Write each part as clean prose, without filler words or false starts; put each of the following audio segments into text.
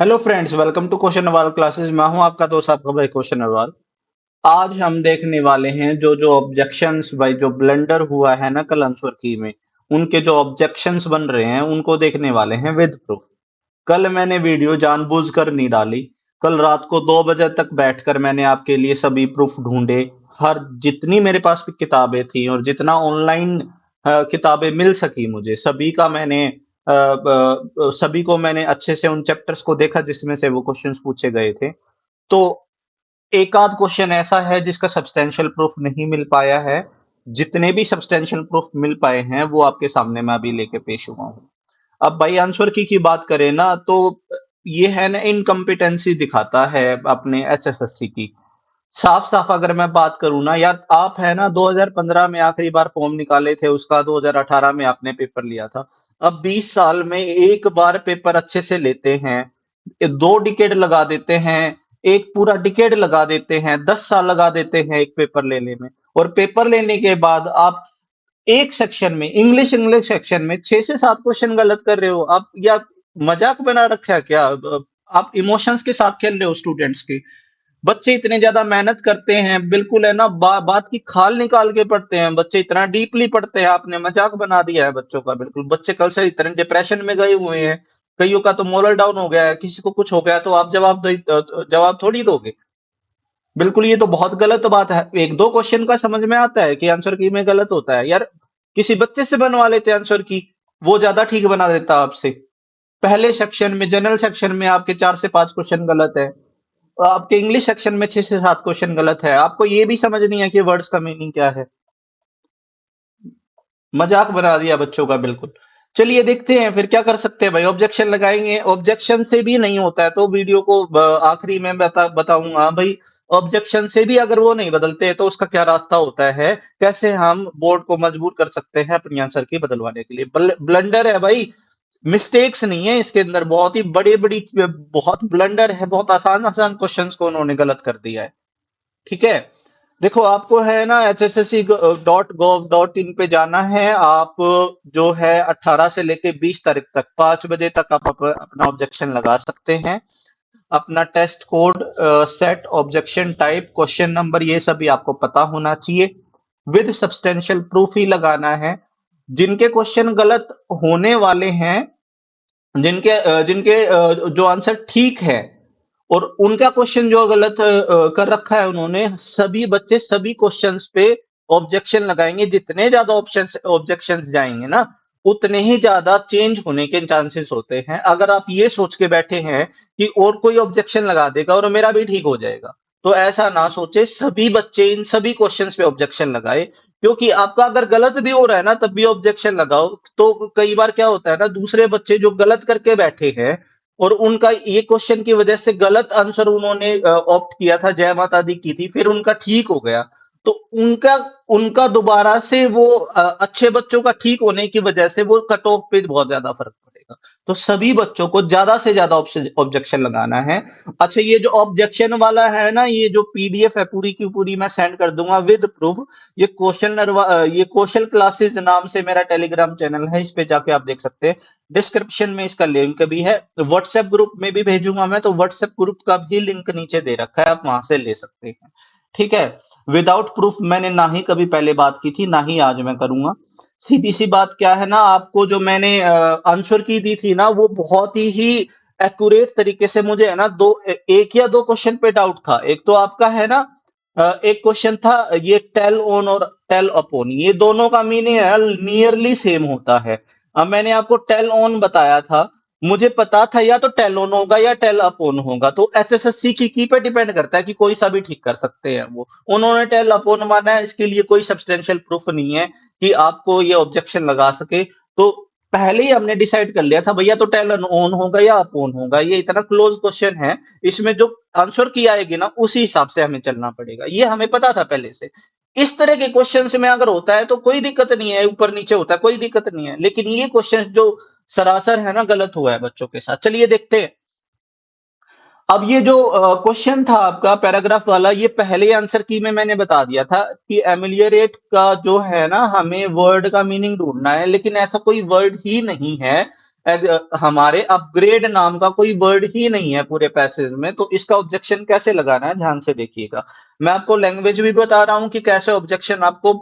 Hello friends, welcome to question Nawal classes. मैं हूं आपका दोस्त, आपका भाई क्वेश्चन नवाल। आज हम देखने वाले हैं जो ऑब्जेक्शंस भाई, जो ब्लंडर हुआ है ना कल आंसर की में, उनके जो ऑब्जेक्शंस बन रहे हैं उनको देखने वाले हैं विद प्रूफ। कल मैंने वीडियो जानबूझकर नहीं डाली। कल रात को 2 बजे तक बैठकर मैंने आपके लिए सभी प्रूफ ढूंढे। हर जितनी मेरे पास भी किताबें थी और जितना ऑनलाइन किताबें मिल सकी मुझे, सभी को मैंने अच्छे से उन चैप्टर्स को देखा जिसमें से वो क्वेश्चंस पूछे गए थे। तो एक आध क्वेश्चन ऐसा है जिसका सब्सटेंशियल प्रूफ नहीं मिल पाया है। जितने भी सब्सटेंशियल प्रूफ मिल पाए हैं वो आपके सामने मैं अभी लेके पेश हुआ हूँ। अब भाई आंसर की बात करें ना, तो ये है ना, इनकम्पिटेंसी दिखाता है अपने एचएसएससी की। साफ साफ अगर मैं बात करूं ना यार, आप है ना 2015 में आखिरी बार फॉर्म निकाले थे, उसका 2018 में आपने पेपर लिया था। अब 20 साल में एक बार पेपर अच्छे से लेते हैं, 2 डिकेड लगा देते हैं, एक पूरा डिकेड लगा देते हैं, 10 साल लगा देते हैं एक पेपर लेने में। और पेपर लेने के बाद आप एक सेक्शन में, इंग्लिश इंग्लिश सेक्शन में 6 से 7 क्वेश्चन गलत कर रहे हो आप, या मजाक बना रखा है क्या? आप इमोशंस के साथ खेल रहे हो स्टूडेंट्स के। बच्चे इतने ज्यादा मेहनत करते हैं, बिल्कुल है ना, बात की खाल निकाल के पढ़ते हैं बच्चे, इतना डीपली पढ़ते हैं, आपने मजाक बना दिया है बच्चों का। बिल्कुल बच्चे कल से इतने डिप्रेशन में गए हुए हैं। कईयों का तो मोरल डाउन हो गया है, किसी को कुछ हो गया तो आप जवाब थोड़ी दोगे। बिल्कुल, ये तो बहुत गलत बात है। एक दो क्वेश्चन का समझ में आता है कि आंसर की में गलत होता है यार। किसी बच्चे से बनवा लेते आंसर की, वो ज्यादा ठीक बना देता आपसे। पहले सेक्शन में, जनरल सेक्शन में आपके 4 से 5 क्वेश्चन गलत है। आपके इंग्लिश सेक्शन में 6 से 7 क्वेश्चन गलत है। आपको ये भी समझ नहीं है कि वर्ड्स का मीनिंग क्या है। मजाक बना दिया बच्चों का बिल्कुल। चलिए देखते हैं फिर क्या कर सकते हैं भाई। ऑब्जेक्शन लगाएंगे, ऑब्जेक्शन से भी नहीं होता है तो वीडियो को आखिरी में बताऊंगा भाई। ऑब्जेक्शन से भी अगर वो नहीं बदलते तो उसका क्या रास्ता होता है, कैसे हम बोर्ड को मजबूर कर सकते हैं अपनी आंसर की बदलवाने के लिए। ब्लंडर है भाई, मिस्टेक्स नहीं है इसके अंदर। बहुत ही बड़ी बड़ी, बहुत ब्लंडर है, बहुत आसान आसान क्वेश्चंस को उन्होंने गलत कर दिया है। ठीक है। देखो, आपको है ना hsc.gov.in पे जाना है। आप जो है 18 से लेके 20 तारीख तक 5 बजे तक आप अपना ऑब्जेक्शन लगा सकते हैं। अपना test code, set, objection type, question number, ये सभी आपको पता होना चाहिए। विद सब्सटेंशियल प्रूफ ही लगाना है। जिनके क्वेश्चन गलत होने वाले हैं, जिनके जो आंसर ठीक है और उनका क्वेश्चन जो गलत कर रखा है उन्होंने, सभी बच्चे सभी क्वेश्चंस पे ऑब्जेक्शन लगाएंगे। जितने ज्यादा ऑप्शंस ऑब्जेक्शंस जाएंगे ना, उतने ही ज्यादा चेंज होने के चांसेस होते हैं। अगर आप ये सोच के बैठे हैं कि और कोई ऑब्जेक्शन लगा देगा और मेरा भी ठीक हो जाएगा, तो ऐसा ना सोचे। सभी बच्चे इन सभी क्वेश्चंस पे ऑब्जेक्शन लगाए, क्योंकि आपका अगर गलत भी हो रहा है ना तब भी ऑब्जेक्शन लगाओ। तो कई बार क्या होता है ना, दूसरे बच्चे जो गलत करके बैठे हैं और उनका ये क्वेश्चन की वजह से गलत आंसर उन्होंने ऑप्ट किया था, जय माता दी की थी, फिर उनका ठीक हो गया, तो उनका उनका दोबारा से वो अच्छे बच्चों का ठीक होने की वजह से वो कट ऑफ पे बहुत ज्यादा फर्क पड़ेगा। तो सभी बच्चों को ज्यादा से ज्यादा ऑब्जेक्शन लगाना है। अच्छा, ये जो ऑब्जेक्शन वाला है ना, ये जो पीडीएफ है पूरी की पूरी मैं सेंड कर दूंगा विद प्रूफ। ये कौशल क्लासेस नाम से मेरा टेलीग्राम चैनल है, इस पे जाके आप देख सकते हैं। डिस्क्रिप्शन में इसका लिंक भी है, व्हाट्सएप ग्रुप में भी भेजूंगा मैं, तो व्हाट्सएप ग्रुप का भी लिंक नीचे दे रखा है, आप वहां से ले सकते हैं। ठीक है। विदाउट प्रूफ मैंने ना ही कभी पहले बात की थी, ना ही आज मैं करूंगा। सीधी सी बात क्या है ना, आपको जो मैंने आंसर की दी थी ना, वो बहुत ही एक्यूरेट तरीके से, मुझे है ना एक या दो क्वेश्चन पे डाउट था। एक तो आपका है ना, एक क्वेश्चन था, ये टेल ऑन और टेल अपॉन, ये दोनों का मीनिंग है नियरली सेम होता है। अब मैंने आपको टेल ऑन बताया था, मुझे पता था या तो टेल ऑन होगा या टेल अपॉन होगा, तो एचएसएससी की पे डिपेंड करता है कि कोई सा भी ठीक कर सकते हैं वो। उन्होंने टेल अपॉन माना है, इसके लिए कोई सब्सटेंशियल प्रूफ नहीं है कि आपको ये ऑब्जेक्शन लगा सके। तो पहले ही हमने डिसाइड कर लिया था भैया, तो टेल ऑन होगा या अपॉन होगा, ये इतना क्लोज क्वेश्चन है। इसमें जो आंसर की आएगी ना उसी हिसाब से हमें चलना पड़ेगा, ये हमें पता था पहले से। इस तरह के क्वेश्चंस में अगर होता है तो कोई दिक्कत नहीं है, ऊपर नीचे होता है कोई दिक्कत नहीं है, लेकिन ये क्वेश्चंस जो सरासर है ना गलत हुआ है बच्चों के साथ। चलिए देखते हैं। अब ये जो क्वेश्चन था आपका पैराग्राफ वाला, ये पहले आंसर की में मैंने बता दिया था कि एमिलियरेट का जो है ना, हमें वर्ड का मीनिंग ढूंढना है, लेकिन ऐसा कोई वर्ड ही नहीं है हमारे अपग्रेड नाम का कोई वर्ड ही नहीं है पूरे पैसेज में, तो इसका ऑब्जेक्शन कैसे लगाना है ध्यान से देखिएगा। मैं आपको लैंग्वेज भी बता रहा हूं कि कैसे ऑब्जेक्शन आपको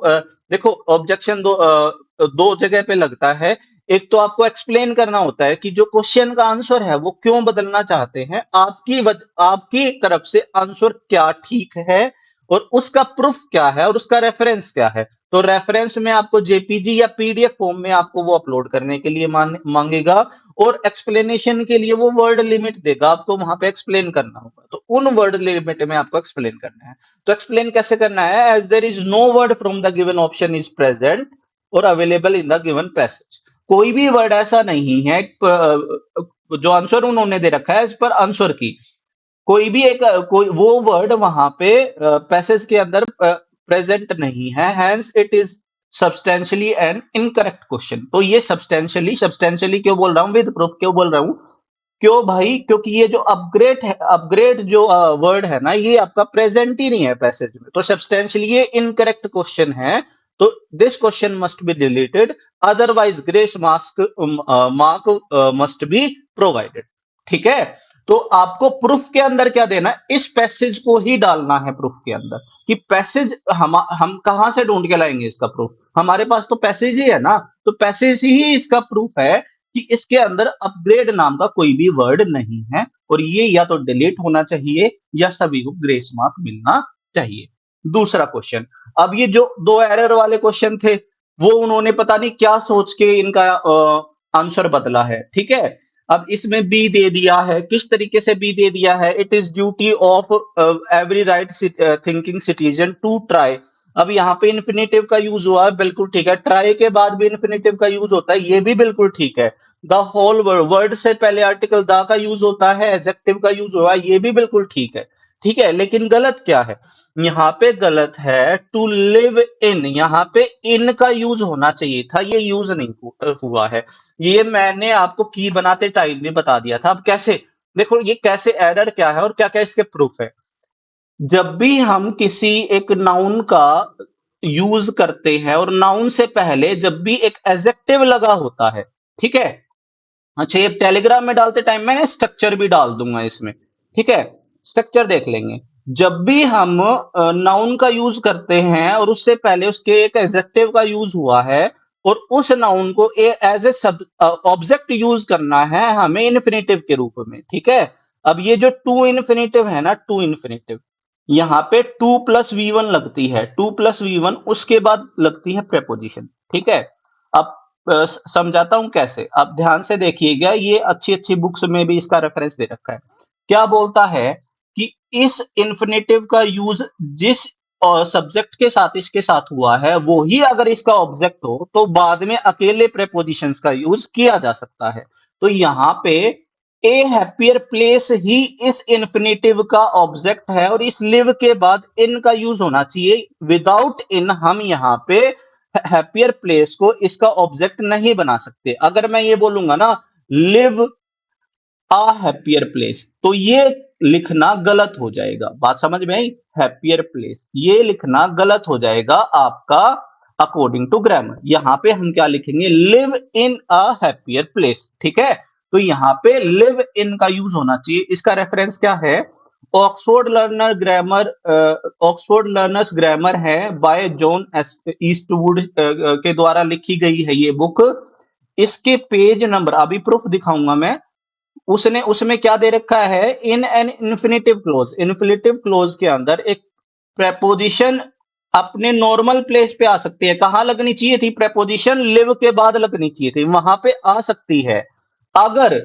देखो ऑब्जेक्शन दो जगह पे लगता है। एक तो आपको एक्सप्लेन करना होता है कि जो क्वेश्चन का आंसर है वो क्यों बदलना चाहते हैं, आपकी तरफ से आंसर क्या ठीक है और उसका प्रूफ क्या है और उसका रेफरेंस क्या है। तो रेफरेंस में आपको जेपीजी या पीडीएफ फॉर्म में आपको वो अपलोड करने के लिए मांगेगा, और एक्सप्लेनेशन के लिए वो वर्ड लिमिट देगा, आपको वहां पे एक्सप्लेन करना होगा, तो उन वर्ड लिमिट में आपको एक्सप्लेन करना है। तो एक्सप्लेन कैसे करना है, as there is no word from the given option is present और available in the given passage. कोई भी वर्ड ऐसा नहीं है जो आंसर उन्होंने दे रखा है इस पर आंसर की, कोई भी एक कोई वो वर्ड वहां पे पैसेज के अंदर प्रेजेंट नहीं है, hence it is substantially an incorrect question. तो ये सब्सटेंशियली क्यों बोल रहा हूं, विद प्रूफ क्यों बोल रहा हूं, क्यों भाई, क्योंकि ये जो अपग्रेड जो वर्ड है ना, ये आपका प्रेजेंट ही नहीं है पैसेज में, तो सब्सटेंशियली ये इनकरेक्ट क्वेश्चन है। तो this question must be deleted, otherwise grace mark must be provided. ठीक है, तो आपको प्रूफ के अंदर क्या देना है, इस पैसेज को ही डालना है प्रूफ के अंदर, कि पैसेज हम कहां से ढूंढ के लाएंगे इसका प्रूफ, हमारे पास तो पैसेज ही है ना, तो पैसेज ही इसका प्रूफ है कि इसके अंदर अपग्रेड नाम का कोई भी वर्ड नहीं है, और ये या तो डिलीट होना चाहिए या सभी को ग्रेस मार्क मिलना चाहिए। दूसरा क्वेश्चन, अब ये जो दो एरर वाले क्वेश्चन थे, वो उन्होंने पता नहीं क्या सोच के इनका आंसर बदला है। ठीक है, अब इसमें बी दे दिया है, किस तरीके से बी दे दिया है, it is duty of every right thinking citizen to try. अब यहाँ पे इन्फिनेटिव का यूज हुआ है, बिल्कुल ठीक है, ट्राई के बाद भी इन्फिनेटिव का यूज होता है, ये भी बिल्कुल ठीक है। द होल वर्ड से पहले आर्टिकल द का यूज होता है, एडजेक्टिव का यूज हुआ है, ये भी बिल्कुल ठीक है। ठीक है, लेकिन गलत क्या है, यहाँ पे गलत है टू लिव इन, यहाँ पे इन का यूज होना चाहिए था, ये यूज नहीं हुआ है। ये मैंने आपको की बनाते टाइम में बता दिया था। अब कैसे, देखो ये कैसे एरर क्या है और क्या क्या इसके प्रूफ है। जब भी हम किसी एक नाउन का यूज करते हैं और नाउन से पहले जब भी एक एडजेक्टिव लगा होता है, ठीक है, अच्छा ये टेलीग्राम में डालते टाइम मैंने स्ट्रक्चर भी डाल दूंगा इसमें, ठीक है, स्ट्रक्चर देख लेंगे। जब भी हम नाउन का यूज करते हैं और उससे पहले उसके एक एडजेक्टिव का यूज हुआ है और उस नाउन को एज ए सब ऑब्जेक्ट यूज करना है हमें इन्फिनेटिव के रूप में। ठीक है, अब ये जो टू इन्फिनेटिव है ना, टू इन्फिनेटिव, यहाँ पे टू प्लस वी वन लगती है, टू प्लस वी वन, उसके बाद लगती है प्रेपोजिशन। ठीक है, अब समझाता हूं कैसे, आप ध्यान से देखिएगा, ये अच्छी अच्छी बुक्स में भी इसका रेफरेंस दे रखा है। क्या बोलता है कि इस इन्फिनेटिव का यूज जिस सब्जेक्ट के साथ इसके साथ हुआ है वो ही अगर इसका ऑब्जेक्ट हो तो बाद में अकेले प्रेपोजिशंस का यूज किया जा सकता है। तो यहाँ पे ए हैप्पियर प्लेस ही इस इन्फिनेटिव का ऑब्जेक्ट है और इस लिव के बाद इन का यूज होना चाहिए, विदाउट इन हम यहाँ पे हैप्पियर प्लेस को इसका ऑब्जेक्ट नहीं बना सकते। अगर मैं ये बोलूंगा ना, लिव अ हैप्पियर प्लेस, तो ये लिखना गलत हो जाएगा, बात समझ में आई, हैप्पियर प्लेस ये लिखना गलत हो जाएगा आपका अकॉर्डिंग टू ग्रामर। यहां पे हम क्या लिखेंगे, live in a happier place. ठीक है, तो यहाँ पे लिव इन का यूज होना चाहिए। इसका रेफरेंस क्या है, ऑक्सफोर्ड लर्नर्स ग्रामर है बाय जॉन ईस्टवुड के द्वारा लिखी गई है ये बुक। इसके पेज नंबर अभी प्रूफ दिखाऊंगा मैं, उसने उसमें क्या दे रखा है, in an infinitive close, infinitive close के अंदर एक प्रेपोजिशन अपने नॉर्मल प्लेस पे आ सकती है। कहां लगनी चाहिए थी, प्रेपोजिशन लिव के बाद लगनी चाहिए थी, वहां पे आ सकती है अगर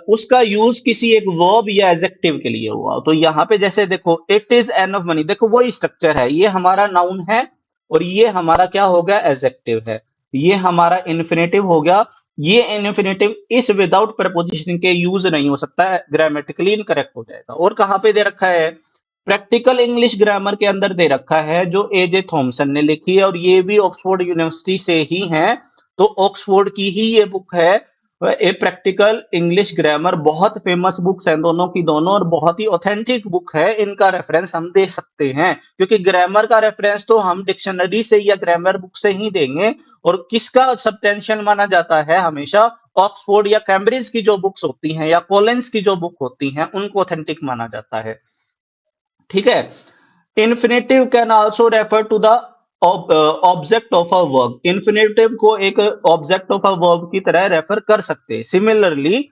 उसका यूज किसी एक वर्ब या एडजेक्टिव के लिए हुआ। तो यहाँ पे जैसे देखो, it is an of money, देखो वही स्ट्रक्चर है, ये हमारा नाउन है और ये हमारा क्या हो गया, एडजेक्टिव है, ये हमारा इन्फिनेटिव हो गया। ये इन्फिनेटिव इस विदाउट प्रपोजिशन के यूज नहीं हो सकता है, ग्रामेटिकली इनकरेक्ट हो जाएगा। और कहां पे दे रखा है, प्रैक्टिकल इंग्लिश ग्रामर के अंदर दे रखा है, जो एजे थॉमसन ने लिखी है और ये भी ऑक्सफोर्ड यूनिवर्सिटी से ही है। तो ऑक्सफोर्ड की ही ये बुक है, ए प्रैक्टिकल इंग्लिश ग्रामर, बहुत फेमस बुक्स हैं दोनों की दोनों और बहुत ही ऑथेंटिक बुक है। इनका रेफरेंस हम दे सकते हैं, क्योंकि ग्रामर का रेफरेंस तो हम डिक्शनरी से या ग्रामर बुक से ही देंगे। और किसका सब्सटेंशियल माना जाता है हमेशा, ऑक्सफोर्ड या कैम्ब्रिज की जो बुक्स होती हैं या कॉलिंस की जो बुक होती हैं उनको ऑथेंटिक माना जाता है। ठीक है। Infinitive can also refer to the object of a verb. Infinitive को एक ऑब्जेक्ट ऑफ अ वर्ब की तरह रेफर कर सकते हैं। Similarly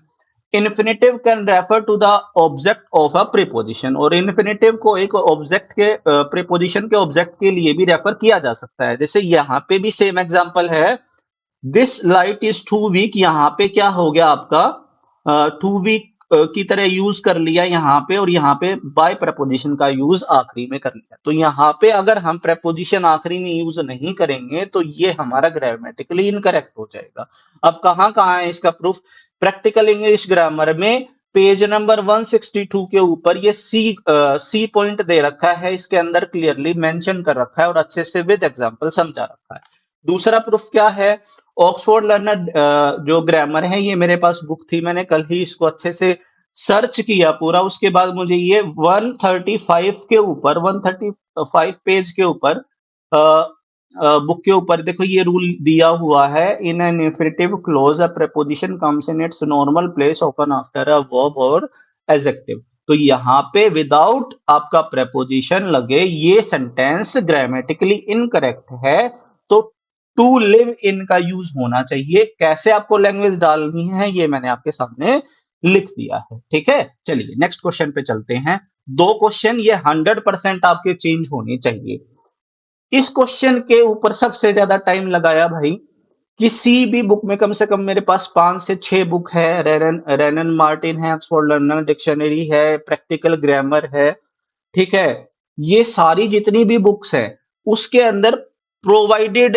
infinitive can refer to the object of a preposition, और इन्फिनेटिव को एक ऑब्जेक्ट के प्रीपोजिशन के ऑब्जेक्ट के लिए भी रेफर किया जा सकता है। जैसे यहां पे भी सेम एग्जांपल है, this light is too weak. यहाँ पे क्या हो गया आपका, टू वीक की तरह यूज कर लिया यहाँ पे, और यहाँ पे बाय प्रपोजिशन का यूज आखिरी में कर लिया। तो यहाँ पे अगर हम प्रपोजिशन आखिरी में यूज नहीं करेंगे तो ये हमारा ग्रामेटिकली इनकरेक्ट हो जाएगा। अब कहाँ कहाँ है इसका प्रूफ? प्रैक्टिकल इंग्लिश ग्रामर में पेज नंबर 162 के ऊपर ये सी पॉइंट दे रखा है, इसके अंदर क्लियरली मेंशन कर रखा है और अच्छे से विद एग्जांपल समझा रखा है। दूसरा प्रूफ क्या है? ऑक्सफोर्ड लर्नर जो ग्रामर है, ये मेरे पास बुक थी, मैंने कल ही इसको अच्छे से सर्च किया पूरा। उसके बाद मुझे ये 135 के ऊपर, 135 पेज के ऊपर बुक के ऊपर देखो ये रूल दिया हुआ है, in an infinitive close a preposition comes in its normal place often after a verb और adjective। तो यहाँ पे विदाउट आपका preposition लगे ये सेंटेंस ग्रामेटिकली इनकरेक्ट है। तो टू लिव इन का यूज होना चाहिए। कैसे आपको लैंग्वेज डालनी है ये मैंने आपके सामने लिख दिया है। ठीक है, चलिए नेक्स्ट क्वेश्चन पे चलते हैं। दो क्वेश्चन ये 100% आपके चेंज होने चाहिए। इस क्वेश्चन के ऊपर सबसे ज्यादा टाइम लगाया भाई, किसी भी बुक में कम से कम मेरे पास 5 से 6 बुक है। रेनन मार्टिन है, ऑक्सफोर्ड लर्नर डिक्शनरी है, प्रैक्टिकल ग्रामर है। ठीक है, ये सारी जितनी भी बुक्स है उसके अंदर प्रोवाइडेड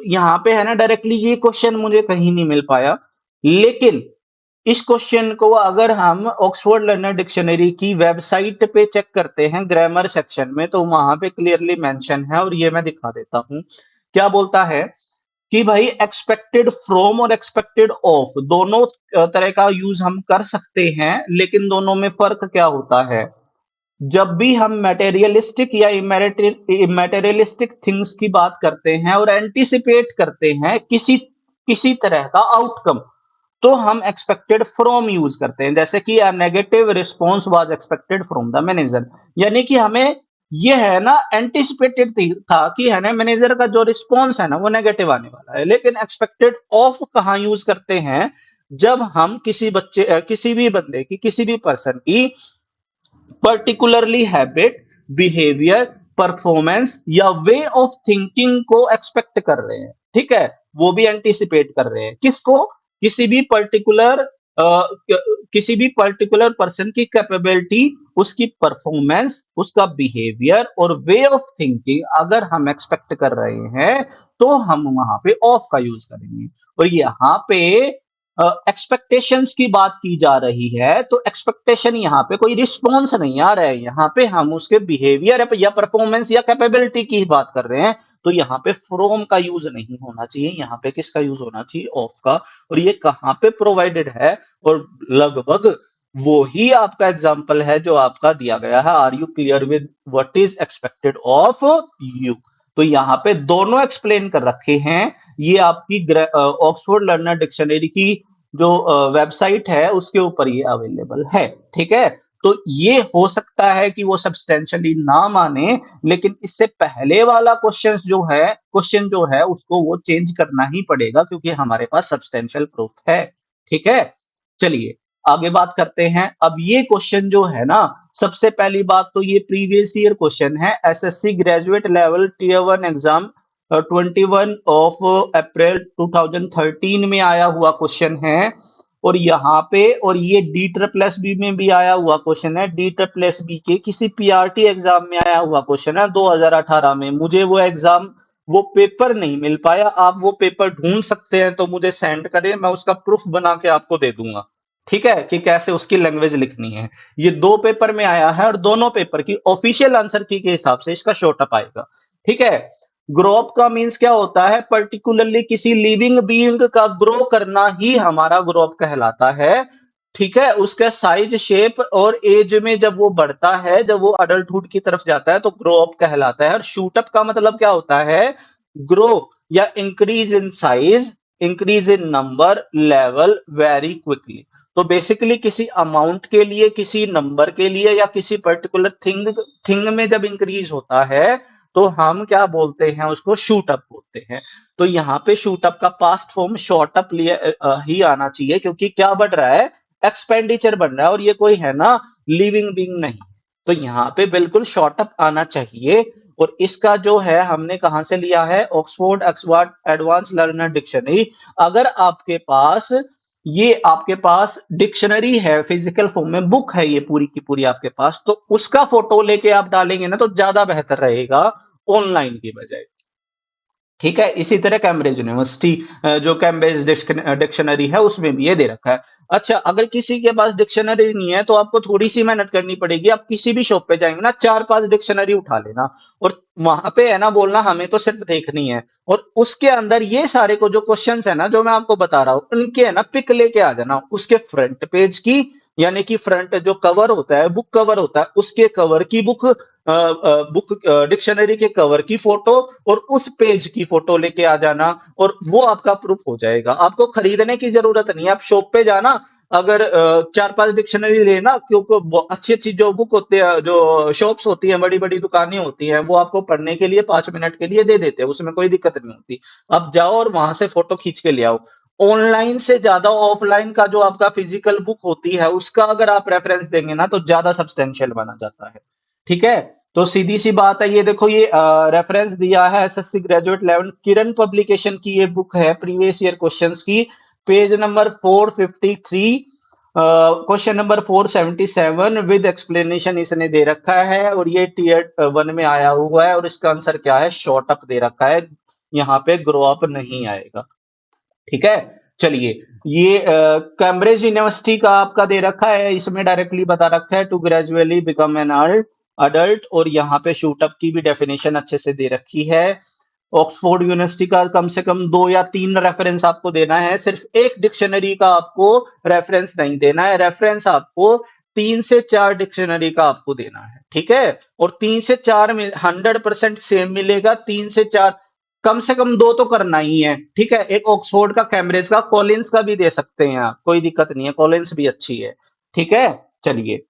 यहाँ पे है ना, डायरेक्टली ये क्वेश्चन मुझे कहीं नहीं मिल पाया। लेकिन इस क्वेश्चन को अगर हम ऑक्सफोर्ड लर्नर डिक्शनरी की वेबसाइट पे चेक करते हैं ग्रामर सेक्शन में, तो वहां पे क्लियरली मेंशन है, और ये मैं दिखा देता हूं। क्या बोलता है कि भाई एक्सपेक्टेड फ्रॉम और एक्सपेक्टेड ऑफ दोनों तरह का यूज हम कर सकते हैं, लेकिन दोनों में फर्क क्या होता है? जब भी हम मटेरियलिस्टिक या इमेटेरियलिस्टिक थिंग्स की बात करते हैं और एंटिसिपेट करते हैं किसी किसी तरह का आउटकम, तो हम एक्सपेक्टेड फ्रॉम यूज करते हैं। जैसे कि negative response was expected from the manager, यानी कि हमें ये है ना एंटिसिपेटेड था कि है ना मैनेजर का जो रिस्पॉन्स है ना वो नेगेटिव आने वाला है। लेकिन एक्सपेक्टेड ऑफ कहाँ यूज करते हैं? जब हम किसी बच्चे किसी भी बंदे की, किसी भी पर्सन की पर्टिकुलरली हैबिट, बिहेवियर, परफॉर्मेंस या वे ऑफ थिंकिंग को एक्सपेक्ट कर रहे हैं। ठीक है, वो भी एंटिसिपेट कर रहे हैं किसको? किसी भी पर्टिकुलर किसी भी पर्टिकुलर पर्सन की कैपेबिलिटी, उसकी परफॉर्मेंस, उसका बिहेवियर और वे ऑफ थिंकिंग अगर हम एक्सपेक्ट कर रहे हैं तो हम वहां पे ऑफ का यूज करेंगे। और यहाँ पे एक्सपेक्टेशंस की बात की जा रही है, तो एक्सपेक्टेशन यहाँ पे कोई रिस्पॉन्स नहीं आ रहा है, यहाँ पे हम उसके बिहेवियर या परफॉर्मेंस या कैपेबिलिटी की बात कर रहे हैं। तो यहाँ पे फ्रॉम का यूज नहीं होना चाहिए, यहाँ पे किसका यूज होना चाहिए? ऑफ का। और ये कहाँ पे प्रोवाइडेड है? और लगभग वो ही आपका एग्जाम्पल है जो आपका दिया गया है, are you clear with what is expected of you. तो यहाँ पे दोनों एक्सप्लेन कर रखे हैं। ये आपकी ऑक्सफोर्ड लर्नर डिक्शनरी की जो वेबसाइट है उसके ऊपर ये अवेलेबल है। ठीक है, तो ये हो सकता है कि वो सब्सटेंशियली ना माने, लेकिन इससे पहले वाला क्वेश्चन जो है उसको वो चेंज करना ही पड़ेगा, क्योंकि हमारे पास सब्सटेंशियल प्रूफ है। ठीक है, चलिए आगे बात करते हैं। अब ये क्वेश्चन जो है ना, सबसे पहली बात तो ये प्रीवियस ईयर क्वेश्चन है, SSC graduate level tier 1 exam 21 of April 2013 में आया हुआ क्वेश्चन है। और यहाँ पे, और ये डी ट्रिपल एस बी में भी आया हुआ क्वेश्चन है, डी ट्रिपल एस बी के किसी पीआरटी एग्जाम में आया हुआ क्वेश्चन है 2018 में। मुझे वो एग्जाम, वो पेपर नहीं मिल पाया। आप वो पेपर ढूंढ सकते हैं तो मुझे सेंड करें, मैं उसका प्रूफ बना के आपको दे दूंगा। ठीक है, कि कैसे उसकी लैंग्वेज लिखनी है। ये 2 पेपर में आया है और दोनों पेपर की ऑफिशियल आंसर की के हिसाब से इसका शॉर्ट अप आएगा। ठीक है, ग्रो अप का मीन्स क्या होता है? पर्टिकुलरली किसी लिविंग बीइंग का ग्रो करना ही हमारा ग्रो अप कहलाता है। ठीक है, उसका साइज, शेप और एज में जब वो बढ़ता है, जब वो अडल्टहुड की तरफ जाता है तो ग्रो अप कहलाता है। और शूट अप का मतलब क्या होता है? ग्रो या increase in size increase in number level very quickly. तो बेसिकली किसी अमाउंट के लिए, किसी नंबर के लिए या किसी पर्टिकुलर थिंग में जब इंक्रीज होता है तो हम क्या बोलते हैं, उसको शूट अप बोलते हैं। तो यहाँ पे शूट अप का पास्ट फॉर्म शॉर्ट अप ही आना चाहिए, क्योंकि क्या बढ़ रहा है, एक्सपेंडिचर बढ़ रहा है, और ये कोई है ना लिविंग बीइंग नहीं। तो यहाँ पे बिल्कुल शॉर्ट अप आना चाहिए। और इसका जो है हमने कहां से लिया है, ऑक्सफोर्ड एक्सवर्ड एडवांस लर्नर डिक्शनरी। अगर आपके पास डिक्शनरी है, फिजिकल फॉर्म में बुक है ये पूरी की पूरी आपके पास, तो उसका फोटो लेके आप डालेंगे ना तो ज्यादा बेहतर रहेगा ऑनलाइन की बजाय। ठीक है, इसी तरह कैम्ब्रिज यूनिवर्सिटी, जो कैम्ब्रिज डिक्शनरी है उसमें भी ये दे रखा है। अच्छा, अगर किसी के पास डिक्शनरी नहीं है तो आपको थोड़ी सी मेहनत करनी पड़ेगी। आप किसी भी शॉप पे जाएंगे ना, 4-5 डिक्शनरी उठा लेना, और वहां पे है ना बोलना हमें तो सिर्फ देखनी है, और उसके अंदर ये सारे को जो क्वेश्चंस है ना जो मैं आपको बता रहा हूँ उनके है ना पिक लेके आ जाना, उसके फ्रंट पेज की, यानी कि फ्रंट जो कवर होता है, बुक कवर होता है, उसके कवर की बुक डिक्शनरी के कवर की फोटो और उस पेज की फोटो लेके आ जाना, और वो आपका प्रूफ हो जाएगा। आपको खरीदने की जरूरत नहीं है, आप शॉप पे जाना, अगर 4-5 डिक्शनरी लेना, क्योंकि अच्छी अच्छी जो बुक होती है, जो शॉप्स होती है, बड़ी बड़ी दुकानें होती हैं, वो आपको पढ़ने के लिए 5 मिनट के लिए दे देते हैं, उसमें कोई दिक्कत नहीं होती। अब जाओ और वहां से फोटो खींच के ले आओ। ऑनलाइन से ज्यादा ऑफलाइन का जो आपका फिजिकल बुक होती है उसका अगर आप रेफरेंस देंगे ना तो ज्यादा सब्सटेंशियल बना जाता है। ठीक है, तो सीधी सी बात है, ये देखो ये रेफरेंस दिया है एसएससी ग्रेजुएट लेवल किरण पब्लिकेशन की, ये बुक है प्रीवियस ईयर क्वेश्चंस की, page number 453, question number 477 with explanation इसने दे रखा है, और ये टीयर 1 में आया हुआ है, और इसका आंसर क्या है, शॉर्ट अप दे रखा है, यहाँ पे ग्रो अप नहीं आएगा। ठीक है, चलिए, ये कैम्ब्रिज यूनिवर्सिटी का आपका दे रखा है, इसमें डायरेक्टली बता रखा है to gradually become an adult, और यहाँ पे शूट अप की भी डेफिनेशन अच्छे से दे रखी है। ऑक्सफोर्ड यूनिवर्सिटी का कम से कम 2 या 3 रेफरेंस आपको देना है, सिर्फ एक डिक्शनरी का आपको रेफरेंस नहीं देना है, रेफरेंस आपको 3 से 4 डिक्शनरी का आपको देना है। ठीक है, और 3 से 4 में 100% सेम मिलेगा, 3 से 4, कम से कम 2 तो करना ही है। ठीक है, एक ऑक्सफोर्ड का, कैम्ब्रिज का, कॉलिंस का भी दे सकते हैं आप, कोई दिक्कत नहीं है, कॉलिंस भी अच्छी है। ठीक है, चलिए,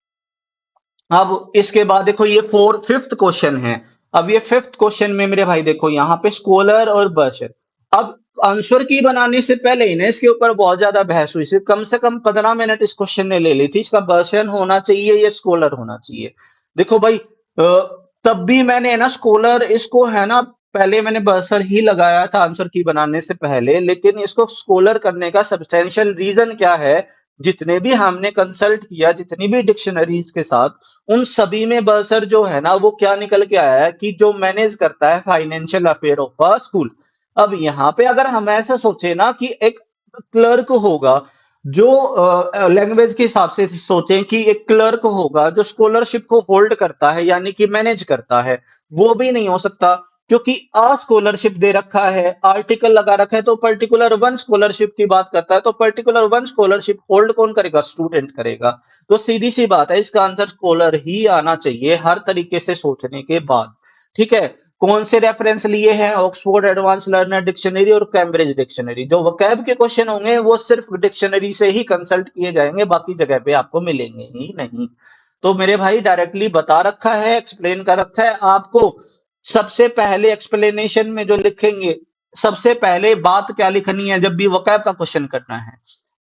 अब इसके बाद देखो ये फिफ्थ क्वेश्चन है। अब ये फिफ्थ क्वेश्चन में मेरे भाई देखो यहाँ पे स्कॉलर और बर्शर। अब आंसर की बनाने से पहले ही ना इसके ऊपर बहुत ज्यादा बहस हुई थी, कम से कम 15 मिनट इस क्वेश्चन ने ले ली थी, इसका बर्शन होना चाहिए या स्कॉलर होना चाहिए। देखो भाई, तब भी मैंने ना स्कॉलर इसको है ना, पहले मैंने बर्सर ही लगाया था आंसर की बनाने से पहले, लेकिन इसको स्कॉलर करने का सब्सटेंशियल रीजन क्या है, जितने भी हमने कंसल्ट किया, जितनी भी डिक्शनरीज के साथ, उन सभी में बर्सर जो है ना वो क्या निकल के आया है कि जो मैनेज करता है financial affair of a school. अब यहाँ पे अगर हम ऐसा सोचे ना कि एक क्लर्क होगा, जो लैंग्वेज के हिसाब से सोचें कि एक क्लर्क होगा जो स्कॉलरशिप को होल्ड करता है, यानी कि मैनेज करता है, वो भी नहीं हो सकता, क्योंकि आ स्कॉलरशिप दे रखा है, आर्टिकल लगा रखा है, तो पर्टिकुलर वन स्कॉलरशिप की बात करता है, तो पर्टिकुलर वन स्कॉलरशिप होल्ड कौन करेगा, स्टूडेंट करेगा। तो सीधी सी बात है, इसका आंसर स्कॉलर ही आना चाहिए हर तरीके से सोचने के बाद। ठीक है, कौन से रेफरेंस लिए हैं, ऑक्सफोर्ड एडवांस लर्नर डिक्शनरी और कैम्ब्रिज डिक्शनरी। जो वकैब के क्वेश्चन होंगे वो सिर्फ डिक्शनरी से ही कंसल्ट किए जाएंगे, बाकी जगह पे आपको मिलेंगे ही नहीं। तो मेरे भाई डायरेक्टली बता रखा है, एक्सप्लेन कर रखा है आपको। सबसे पहले एक्सप्लेनेशन में जो लिखेंगे, सबसे पहले बात क्या लिखनी है जब भी वोकैब का क्वेश्चन करना है,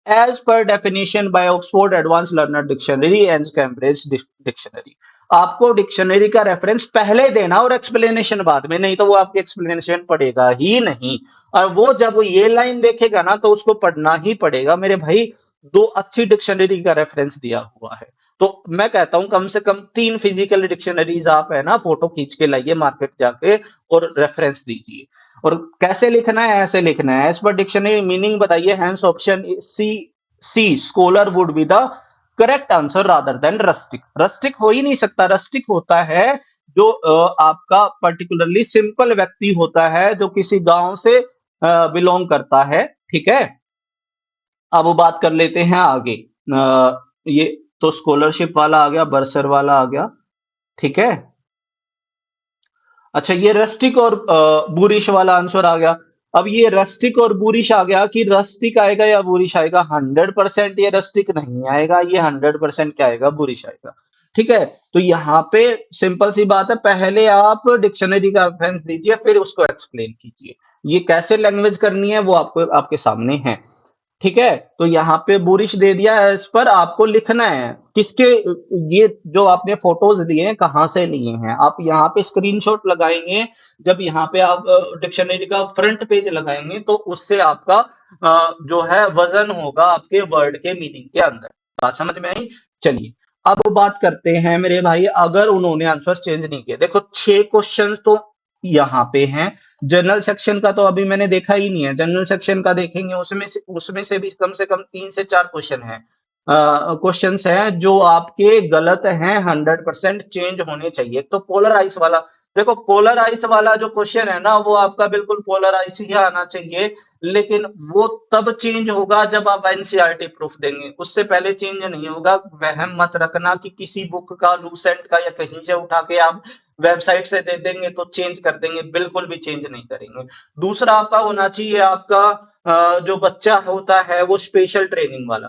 as per definition by Oxford advance learner dictionary and Cambridge dictionary. आपको डिक्शनरी का रेफरेंस पहले देना और एक्सप्लेनेशन बाद में, नहीं तो वो आपकी एक्सप्लेनेशन पढ़ेगा ही नहीं। और वो जब वो ये लाइन देखेगा ना तो उसको पढ़ना ही पड़ेगा मेरे भाई, 2 अच्छी डिक्शनरी का रेफरेंस दिया हुआ है। तो मैं कहता हूं कम से कम 3 फिजिकल डिक्शनरीज आप है ना फोटो खींच के लाइए मार्केट जाके, और रेफरेंस दीजिए। और कैसे लिखना है, ऐसे लिखना है, एज पर डिक्शनरी मीनिंग बताइए, hence option C, C scholar would be the correct answer rather than rustic. Rustic हो ही नहीं सकता, रस्टिक होता है जो आपका पर्टिकुलरली सिंपल व्यक्ति होता है जो किसी गांव से बिलोंग करता है। ठीक है, अब वो बात कर लेते हैं आगे। ये तो स्कॉलरशिप वाला आ गया, बर्सर वाला आ गया। ठीक है, अच्छा ये रस्टिक और बुरिश वाला आंसर आ गया। अब ये रस्टिक और बुरिश आ गया कि रस्टिक आएगा या बुरिश आएगा। 100% ये रस्टिक नहीं आएगा, ये 100% क्या आएगा, बुरिश आएगा। ठीक है, तो यहाँ पे सिंपल सी बात है, पहले आप डिक्शनरी का रेफरेंस दीजिए, फिर उसको एक्सप्लेन कीजिए। ये कैसे लैंग्वेज करनी है वो आपको आपके सामने है। ठीक है, तो यहाँ पे बुरिश दे दिया है, इस पर आपको लिखना है किसके, ये जो आपने फोटोज दिए हैं कहाँ से लिए हैं, आप यहाँ पे स्क्रीनशॉट लगाएंगे। जब यहाँ पे आप डिक्शनरी का फ्रंट पेज लगाएंगे तो उससे आपका जो है वजन होगा आपके वर्ड के मीनिंग के अंदर। बात समझ में आई? चलिए, अब बात करते हैं मेरे भाई, अगर उन्होंने आंसर चेंज नहीं किया, देखो 6 क्वेश्चंस तो यहाँ पे हैं। जनरल सेक्शन का तो अभी मैंने देखा ही नहीं है, जनरल सेक्शन का देखेंगे, उसमें से भी कम से कम 3 से 4 क्वेश्चन है, क्वेश्चंस हैं जो आपके गलत हैं, 100% चेंज होने चाहिए। एक तो पोलर आइस वाला, देखो पोलर आइस वाला जो क्वेश्चन है ना, वो आपका बिल्कुल पोलर आइस ही आना चाहिए, लेकिन वो तब चेंज होगा जब आप एनसीईआरटी प्रूफ देंगे, उससे पहले चेंज नहीं होगा। वहम मत रखना कि किसी बुक का, लूसेंट का या कहीं से उठा के आप वेबसाइट से दे देंगे तो चेंज कर देंगे, बिल्कुल भी चेंज नहीं करेंगे। दूसरा आपका होना चाहिए, आपका जो बच्चा होता है वो स्पेशल ट्रेनिंग वाला,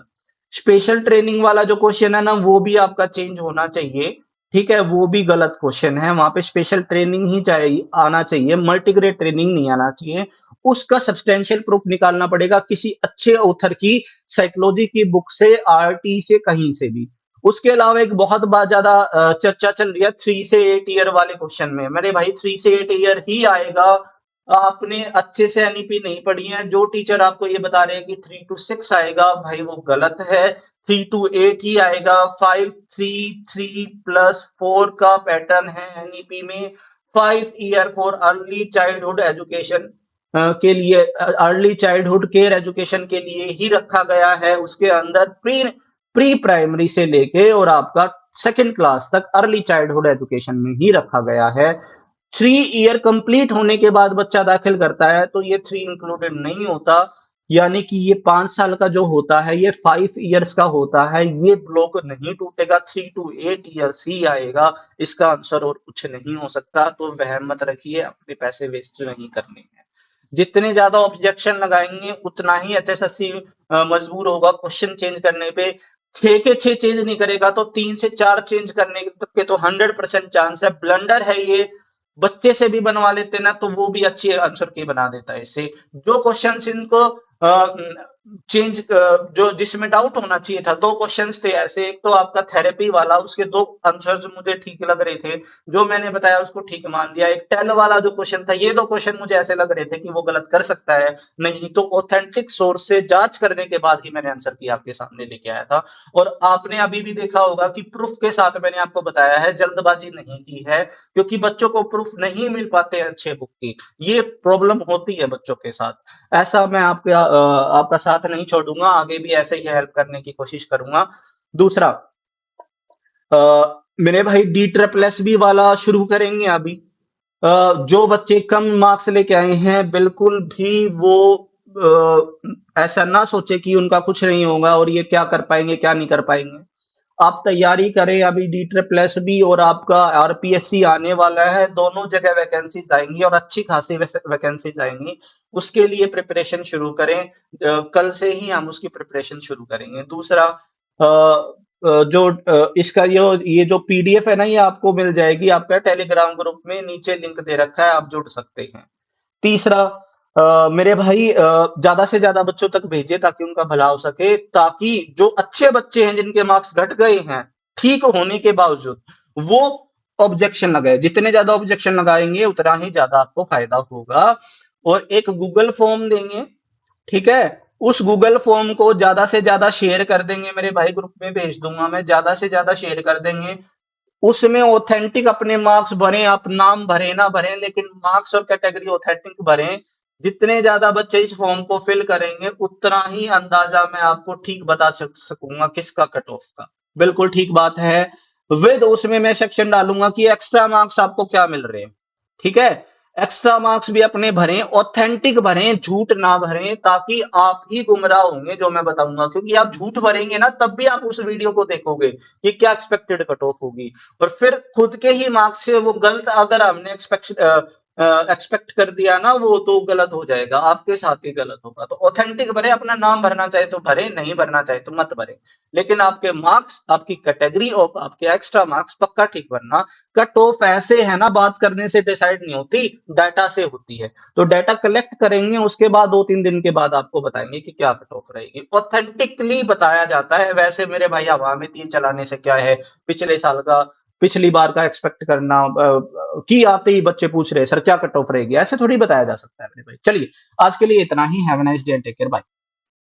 स्पेशल ट्रेनिंग वाला जो क्वेश्चन है ना, वो भी आपका चेंज होना चाहिए। ठीक है, वो भी गलत क्वेश्चन है, वहां पे स्पेशल ट्रेनिंग ही चाहिए, आना चाहिए, मल्टीग्रेड ट्रेनिंग नहीं आना चाहिए। उसका सब्सटेंशियल प्रूफ निकालना पड़ेगा किसी अच्छे ऑथर की, साइकोलॉजी की बुक से, आरटी से, कहीं से भी। उसके अलावा एक बहुत ज्यादा चर्चा चल रही है 3 से 8 ईयर वाले क्वेश्चन में, मेरे भाई 3 से 8 ईयर ही आएगा। आपने अच्छे से एनईपी नहीं पढ़ी है, जो टीचर आपको ये बता रहे हैं कि 3 to 6 आएगा, भाई वो गलत है। 3 to 8 ही आएगा। 5 3 3 + 4 का पैटर्न है एनईपी में। 5 year for early childhood education के लिए, अर्ली चाइल्डहुड केयर एजुकेशन के लिए ही रखा गया है। उसके अंदर प्री प्री प्राइमरी से लेके और आपका सेकंड क्लास तक अर्ली चाइल्डहुड एजुकेशन में ही रखा गया है। 3 ईयर कंप्लीट होने के बाद बच्चा दाखिल करता है तो ये 3 इंक्लूडेड नहीं होता, यानी कि ये 5 साल का जो होता है ये 5 ईयर्स का होता है, ये ब्लॉक नहीं टूटेगा, 3 to 8 ईयर्स ही आएगा। इसका आंसर और कुछ नहीं हो सकता, तो वह मत रखिए, अपने पैसे वेस्ट नहीं करने हैं। जितने ज्यादा ऑब्जेक्शन लगाएंगे उतना ही एचएसएससी मजबूर होगा क्वेश्चन चेंज करने पे। 6 के 6 चेंज नहीं करेगा तो 3 से 4 चेंज करने के तो 100% चांस है। ब्लंडर है ये, बच्चे से भी बनवा लेते ना तो वो भी अच्छी आंसर की बना देता है इससे। जो क्वेश्चन इनको चेंज, जो जिसमें डाउट होना चाहिए था, 2 क्वेश्चंस थे ऐसे, एक तो आपका थेरेपी वाला, उसके 2 आंसर्स मुझे ठीक लग रहे थे, जो मैंने बताया उसको ठीक मान लिया। एक टेल वाला जो क्वेश्चन था, ये 2 क्वेश्चन मुझे ऐसे लग रहे थे कि वो गलत कर सकता है, नहीं तो ऑथेंटिक सोर्स से जांच करने के बाद ही मैंने आंसर की आपके सामने लेके आया था। और आपने अभी भी देखा होगा कि प्रूफ के साथ मैंने आपको बताया है, जल्दबाजी नहीं की है, क्योंकि बच्चों को प्रूफ नहीं मिल पाते हैं अच्छे बुक की, ये प्रॉब्लम होती है बच्चों के साथ। ऐसा मैं आपका साथ नहीं छोड़ूंगा, आगे भी ऐसे ही हेल्प करने की कोशिश करूंगा। दूसरा, मेरे भाई डी ट्रिपल एस बी वाला शुरू करेंगे अभी। जो बच्चे कम मार्क्स लेके आए हैं, बिल्कुल भी वो ऐसा ना सोचे कि उनका कुछ नहीं होगा और ये क्या कर पाएंगे क्या नहीं कर पाएंगे। आप तैयारी करें, अभी डी ट्रिपल एस बी और आपका आरपीएससी आने वाला है, दोनों जगह वैकेंसीज आएंगी और अच्छी खासी वैकेंसीज आएंगी। उसके लिए प्रिपरेशन शुरू करें, कल से ही हम उसकी प्रिपरेशन शुरू करेंगे। दूसरा, इसका ये जो पीडीएफ है ना, ये आपको मिल जाएगी आपका टेलीग्राम ग्रुप में, नीचे लिंक दे रखा है, आप जुड़ सकते हैं। तीसरा, मेरे भाई ज्यादा से ज्यादा बच्चों तक भेजिए ताकि उनका भला हो सके, ताकि जो अच्छे बच्चे हैं जिनके मार्क्स घट गए हैं ठीक होने के बावजूद, वो ऑब्जेक्शन लगाए। जितने ज्यादा ऑब्जेक्शन लगाएंगे उतना ही ज्यादा आपको फायदा होगा। और एक गूगल फॉर्म देंगे, ठीक है, उस गूगल फॉर्म को ज्यादा से ज्यादा शेयर कर देंगे, मेरे भाई ग्रुप में भेज दूंगा मैं, ज्यादा से ज्यादा शेयर कर देंगे। उसमें ऑथेंटिक अपने मार्क्स भरें, आप नाम भरें ना भरें, लेकिन मार्क्स और कैटेगरी ऑथेंटिक भरें। जितने ज्यादा बच्चे इस फॉर्म को फिल करेंगे उतना ही अंदाजा मैं आपको ठीक बता सकूंगा किसका कट ऑफ का। बिल्कुल ठीक बात है। विद उसमें मैं सेक्शन डालूंगा कि एक्स्ट्रा मार्क्स आपको क्या मिल रहे हैं। ठीक है, एक्स्ट्रा मार्क्स भी अपने भरें, ऑथेंटिक भरें, झूठ ना भरें, ताकि आप ही गुमराह होंगे जो मैं बताऊंगा, क्योंकि आप झूठ भरेंगे ना तब भी आप उस वीडियो को देखोगे कि क्या एक्सपेक्टेड कट ऑफ होगी, और फिर खुद के ही मार्क्स से वो गलत, अगर हमने एक्सपेक्ट एक्सपेक्ट कर दिया ना वो तो गलत हो जाएगा, आपके साथ ही गलत होगा। तो ऑथेंटिक भरे, अपना नाम भरना चाहे तो भरे, नहीं भरना चाहे तो मत भरे। लेकिन आपके मार्क्स, आपकी कैटेगरी और आपके एक्स्ट्रा मार्क्स पक्का ठीक भरना। कट ऑफ ऐसे है ना, बात करने से डिसाइड नहीं होती, डाटा से होती है। तो डाटा कलेक्ट करेंगे, उसके बाद 2-3 दिन के बाद आपको बताएंगे कि क्या कट ऑफ रहेगी। ऑथेंटिकली बताया जाता है, वैसे मेरे भाई हवा में तीर चलाने से क्या है। पिछले साल का, पिछली बार का एक्सपेक्ट करना, की आते ही बच्चे पूछ रहे सर क्या कट ऑफ रहेगी, ऐसे थोड़ी बताया जा सकता है मेरे भाई। चलिए, आज के लिए इतना ही। Have a nice day and take care, bye.